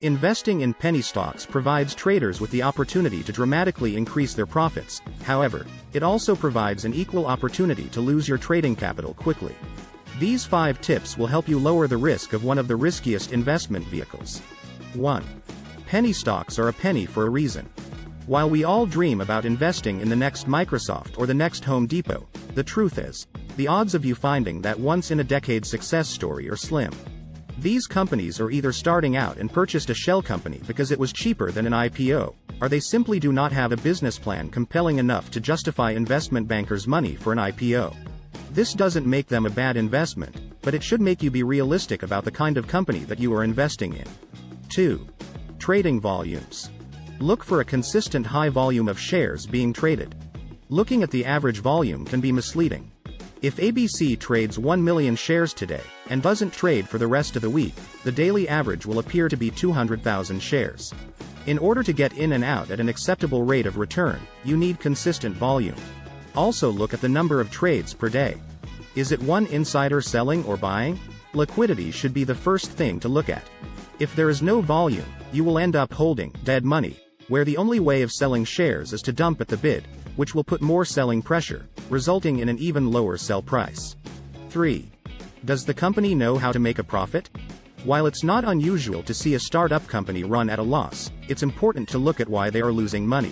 Investing in penny stocks provides traders with the opportunity to dramatically increase their profits. However, it also provides an equal opportunity to lose your trading capital quickly. These 5 tips will help you lower the risk of one of the riskiest investment vehicles. 1. Penny stocks are a penny for a reason. While we all dream about investing in the next Microsoft or the next Home Depot, the truth is, the odds of you finding that once-in-a-decade success story are slim. These companies are either starting out and purchased a shell company because it was cheaper than an IPO, or they simply do not have a business plan compelling enough to justify investment bankers' money for an IPO. This doesn't make them a bad investment, but it should make you be realistic about the kind of company that you are investing in. 2. Trading volumes. Look for a consistent high volume of shares being traded. Looking at the average volume can be misleading. If ABC trades 1 million shares today, and doesn't trade for the rest of the week, the daily average will appear to be 200,000 shares. In order to get in and out at an acceptable rate of return, you need consistent volume. Also look at the number of trades per day. Is it one insider selling or buying? Liquidity should be the first thing to look at. If there is no volume, you will end up holding dead money, where the only way of selling shares is to dump at the bid, which will put more selling pressure, resulting in an even lower sell price. 3. Does the company know how to make a profit? While it's not unusual to see a startup company run at a loss, it's important to look at why they are losing money.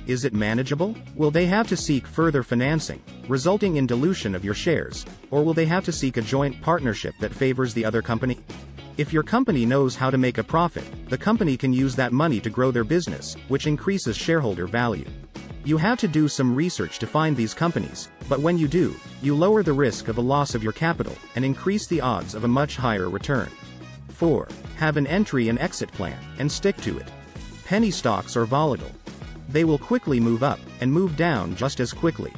Is it manageable? Will they have to seek further financing, resulting in dilution of your shares, or will they have to seek a joint partnership that favors the other company? If your company knows how to make a profit, the company can use that money to grow their business, which increases shareholder value. You have to do some research to find these companies, but when you do, you lower the risk of a loss of your capital, and increase the odds of a much higher return. 4. Have an entry and exit plan, and stick to it. Penny stocks are volatile. They will quickly move up, and move down just as quickly.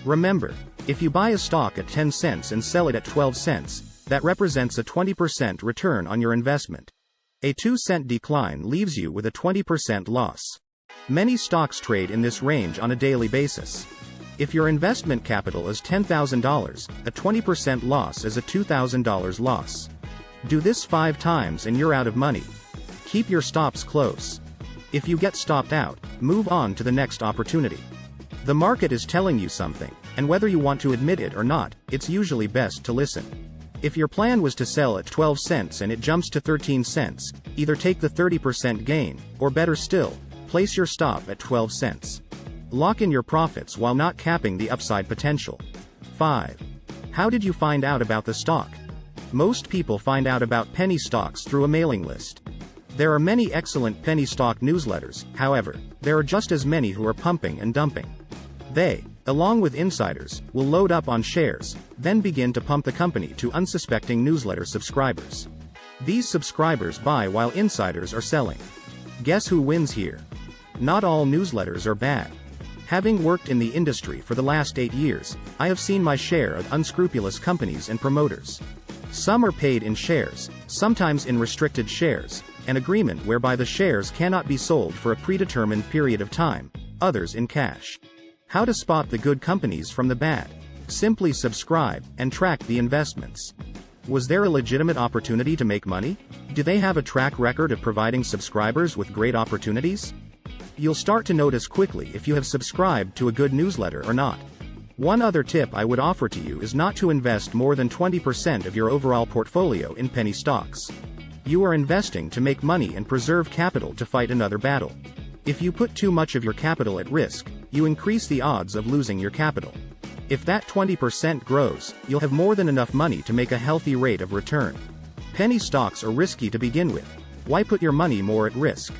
Remember, if you buy a stock at 10 cents and sell it at 12 cents, that represents a 20% return on your investment. A 2-cent decline leaves you with a 20% loss. Many stocks trade in this range on a daily basis. If your investment capital is $10,000, a 20% loss is a $2,000 loss. Do this 5 times and you're out of money. Keep your stops close. If you get stopped out, move on to the next opportunity. The market is telling you something, and whether you want to admit it or not, it's usually best to listen. If your plan was to sell at 12 cents and it jumps to 13 cents, either take the 30% gain, or better still, place your stop at 12 cents. Lock in your profits while not capping the upside potential. 5. How did you find out about the stock? Most people find out about penny stocks through a mailing list. There are many excellent penny stock newsletters, however, there are just as many who are pumping and dumping. They, along with insiders, will load up on shares, then begin to pump the company to unsuspecting newsletter subscribers. These subscribers buy while insiders are selling. Guess who wins here? Not all newsletters are bad. Having worked in the industry for the last 8 years, I have seen my share of unscrupulous companies and promoters. Some are paid in shares, sometimes in restricted shares, an agreement whereby the shares cannot be sold for a predetermined period of time, others in cash. How to spot the good companies from the bad? Simply subscribe and track the investments. Was there a legitimate opportunity to make money? Do they have a track record of providing subscribers with great opportunities? You'll start to notice quickly if you have subscribed to a good newsletter or not. One other tip I would offer to you is not to invest more than 20% of your overall portfolio in penny stocks. You are investing to make money and preserve capital to fight another battle. If you put too much of your capital at risk, you increase the odds of losing your capital. If that 20% grows, you'll have more than enough money to make a healthy rate of return. Penny stocks are risky to begin with. Why put your money more at risk?